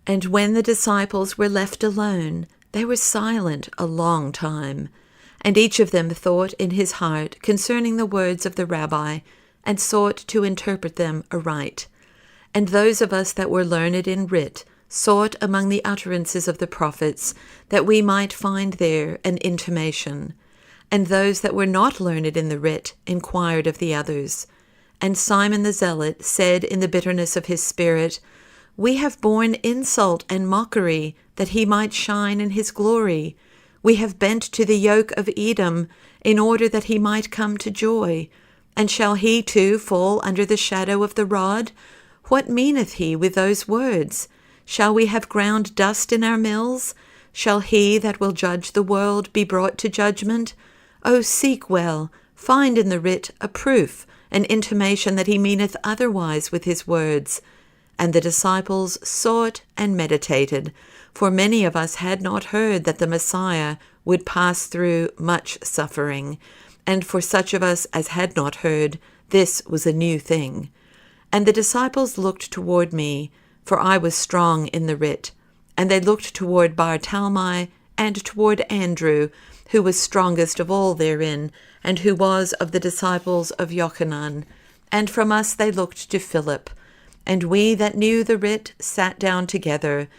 And when the disciples were left alone, they were silent a long time. And each of them thought in his heart concerning the words of the rabbi, and sought to interpret them aright. And those of us that were learned in writ sought among the utterances of the prophets, that we might find there an intimation. And those that were not learned in the writ inquired of the others. And Simon the Zealot said in the bitterness of his spirit, We have borne insult and mockery, that he might shine in his glory. We have bent to the yoke of Edom, in order that he might come to joy. And shall he too fall under the shadow of the rod? What meaneth he with those words? Shall we have ground dust in our mills? Shall he that will judge the world be brought to judgment? O seek well, find in the writ a proof, an intimation that he meaneth otherwise with his words. And the disciples sought and meditated, for many of us had not heard that the Messiah would pass through much suffering, and for such of us as had not heard, this was a new thing. And the disciples looked toward me, for I was strong in the writ, and they looked toward Bartalmi and toward Andrew, who was strongest of all therein, and who was of the disciples of Jochanan. And from us they looked to Philip. And we that knew the writ sat down together,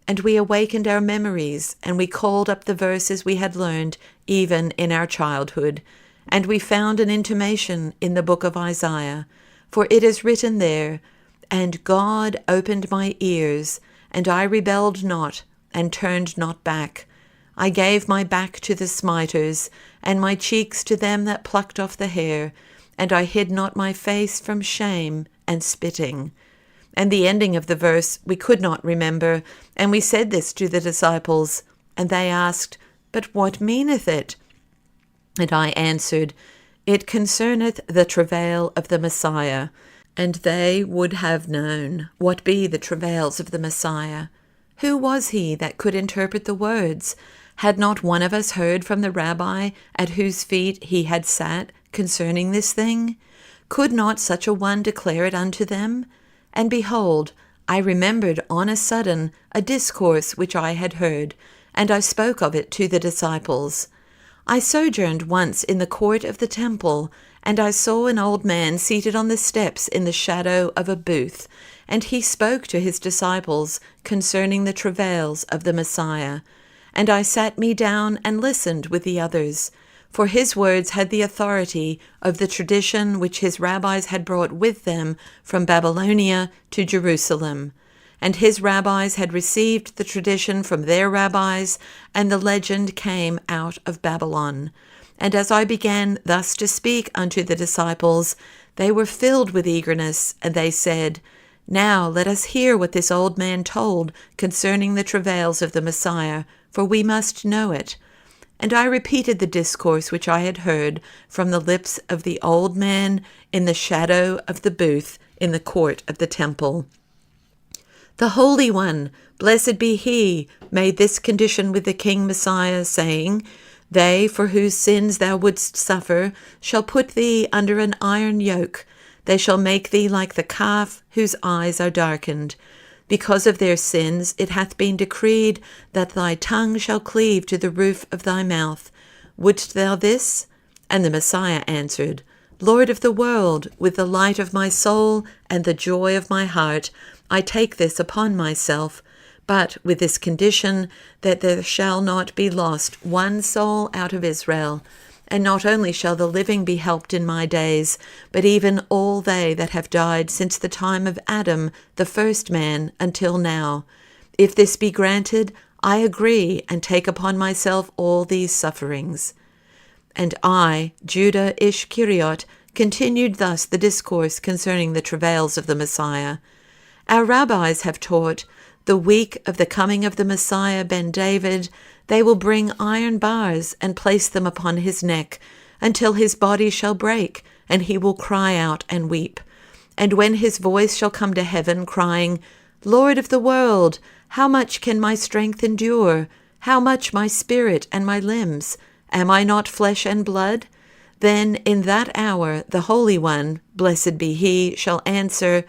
and we awakened our memories, and we called up the verses we had learned even in our childhood. And we found an intimation in the book of Isaiah, for it is written there, And God opened my ears, and I rebelled not, and turned not back. I gave my back to the smiters, and my cheeks to them that plucked off the hair, and I hid not my face from shame and spitting. And the ending of the verse we could not remember, and we said this to the disciples, and they asked, But what meaneth it? And I answered, It concerneth the travail of the Messiah. And they would have known what be the travails of the Messiah. Who was he that could interpret the words? Had not one of us heard from the rabbi at whose feet he had sat concerning this thing? Could not such a one declare it unto them? And behold, I remembered on a sudden a discourse which I had heard, and I spoke of it to the disciples. I sojourned once in the court of the temple, and I saw an old man seated on the steps in the shadow of a booth, and he spoke to his disciples concerning the travails of the Messiah. And I sat me down and listened with the others, for his words had the authority of the tradition which his rabbis had brought with them from Babylonia to Jerusalem. And his rabbis had received the tradition from their rabbis, and the legend came out of Babylon. And as I began thus to speak unto the disciples, they were filled with eagerness, and they said, Now let us hear what this old man told concerning the travails of the Messiah, for we must know it. And I repeated the discourse which I had heard from the lips of the old man in the shadow of the booth in the court of the temple. The Holy One, blessed be he, made this condition with the King Messiah, saying, They for whose sins thou wouldst suffer shall put thee under an iron yoke. They shall make thee like the calf whose eyes are darkened. Because of their sins it hath been decreed that thy tongue shall cleave to the roof of thy mouth. Wouldst thou this? And the Messiah answered, Lord of the world, with the light of my soul and the joy of my heart, I take this upon myself, but with this condition, that there shall not be lost one soul out of Israel. And not only shall the living be helped in my days, but even all they that have died since the time of Adam, the first man, until now. If this be granted, I agree and take upon myself all these sufferings. And I, Judah Ishkariot, continued thus the discourse concerning the travails of the Messiah. Our rabbis have taught, the week of the coming of the Messiah ben David, they will bring iron bars and place them upon his neck, until his body shall break, and he will cry out and weep. And when his voice shall come to heaven, crying, Lord of the world, how much can my strength endure? How much my spirit and my limbs? Am I not flesh and blood? Then in that hour the Holy One, blessed be he, shall answer,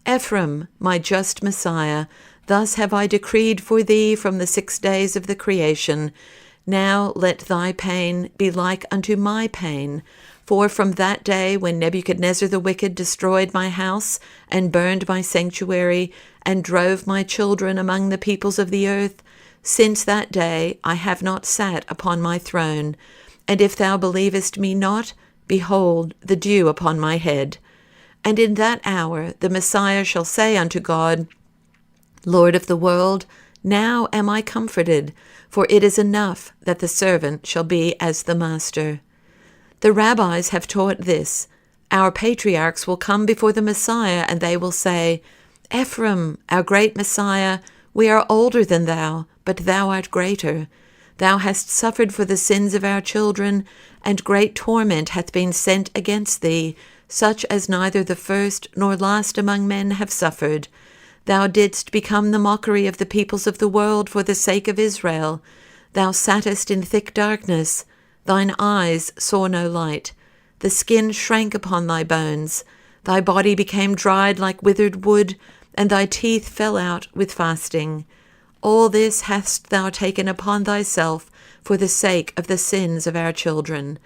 Ephraim, my just Messiah, Thus have I decreed for thee from the 6 days of the creation. Now let thy pain be like unto my pain. For from that day when Nebuchadnezzar the wicked destroyed my house, and burned my sanctuary, and drove my children among the peoples of the earth, since that day I have not sat upon my throne. And if thou believest me not, behold the dew upon my head. And in that hour the Messiah shall say unto God, Lord of the world, now am I comforted, for it is enough that the servant shall be as the master. The rabbis have taught this. Our patriarchs will come before the Messiah, and they will say, Ephraim, our great Messiah, we are older than thou, but thou art greater. Thou hast suffered for the sins of our children, and great torment hath been sent against thee, such as neither the first nor last among men have suffered. Thou didst become the mockery of the peoples of the world for the sake of Israel. Thou sattest in thick darkness. Thine eyes saw no light. The skin shrank upon thy bones. Thy body became dried like withered wood, and thy teeth fell out with fasting. All this hast thou taken upon thyself for the sake of the sins of our children.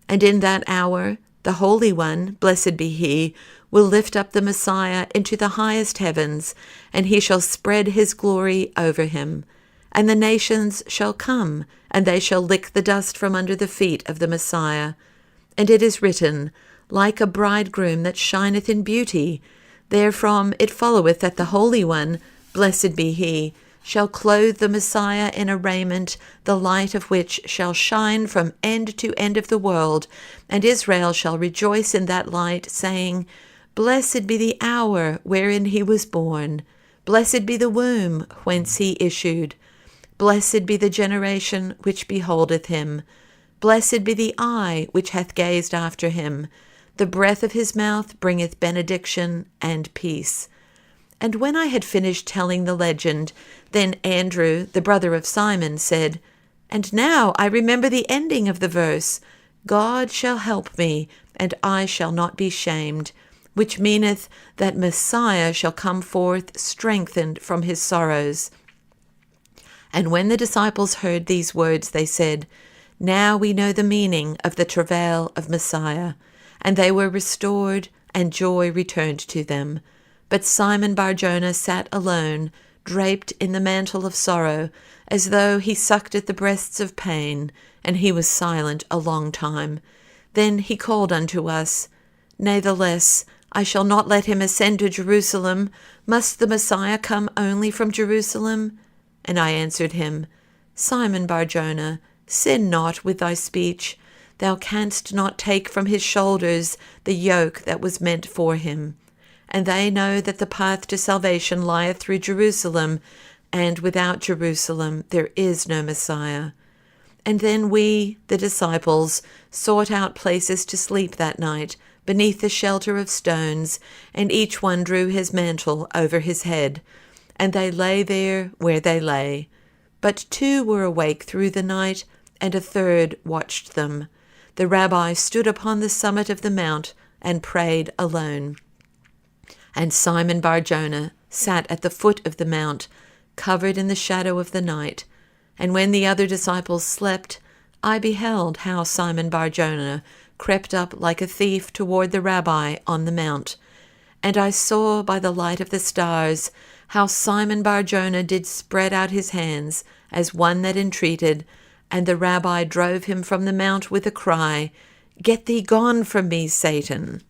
And in that hour the Holy One, blessed be he, will lift up the Messiah into the highest heavens, and he shall spread his glory over him. And the nations shall come, and they shall lick the dust from under the feet of the Messiah. And it is written, like a bridegroom that shineth in beauty. Therefrom it followeth that the Holy One, blessed be he, shall clothe the Messiah in a raiment, the light of which shall shine from end to end of the world, and Israel shall rejoice in that light, saying, Blessed be the hour wherein he was born. Blessed be the womb whence he issued. Blessed be the generation which beholdeth him. Blessed be the eye which hath gazed after him. The breath of his mouth bringeth benediction and peace. And when I had finished telling the legend, then Andrew, the brother of Simon, said, And now I remember the ending of the verse, God shall help me, and I shall not be shamed, which meaneth that Messiah shall come forth strengthened from his sorrows. And when the disciples heard these words, they said, Now we know the meaning of the travail of Messiah. And they were restored, and joy returned to them. But Simon Bar-Jonah sat alone, draped in the mantle of sorrow, as though he sucked at the breasts of pain, and he was silent a long time. Then he called unto us, Natheless, I shall not let him ascend to Jerusalem. Must the Messiah come only from Jerusalem? And I answered him, Simon Bar-Jonah, sin not with thy speech. Thou canst not take from his shoulders the yoke that was meant for him. And they know that the path to salvation lieth through Jerusalem, and without Jerusalem there is no Messiah. And then we, the disciples, sought out places to sleep that night, beneath the shelter of stones, and each one drew his mantle over his head. And they lay there where they lay. But 2 were awake through the night, and a third watched them. The rabbi stood upon the summit of the mount, and prayed alone. And Simon Bar-Jonah sat at the foot of the mount, covered in the shadow of the night. And when the other disciples slept, I beheld how Simon Bar-Jonah crept up like a thief toward the rabbi on the mount. And I saw by the light of the stars how Simon Bar-Jonah did spread out his hands as one that entreated, and the rabbi drove him from the mount with a cry, Get thee gone from me, Satan!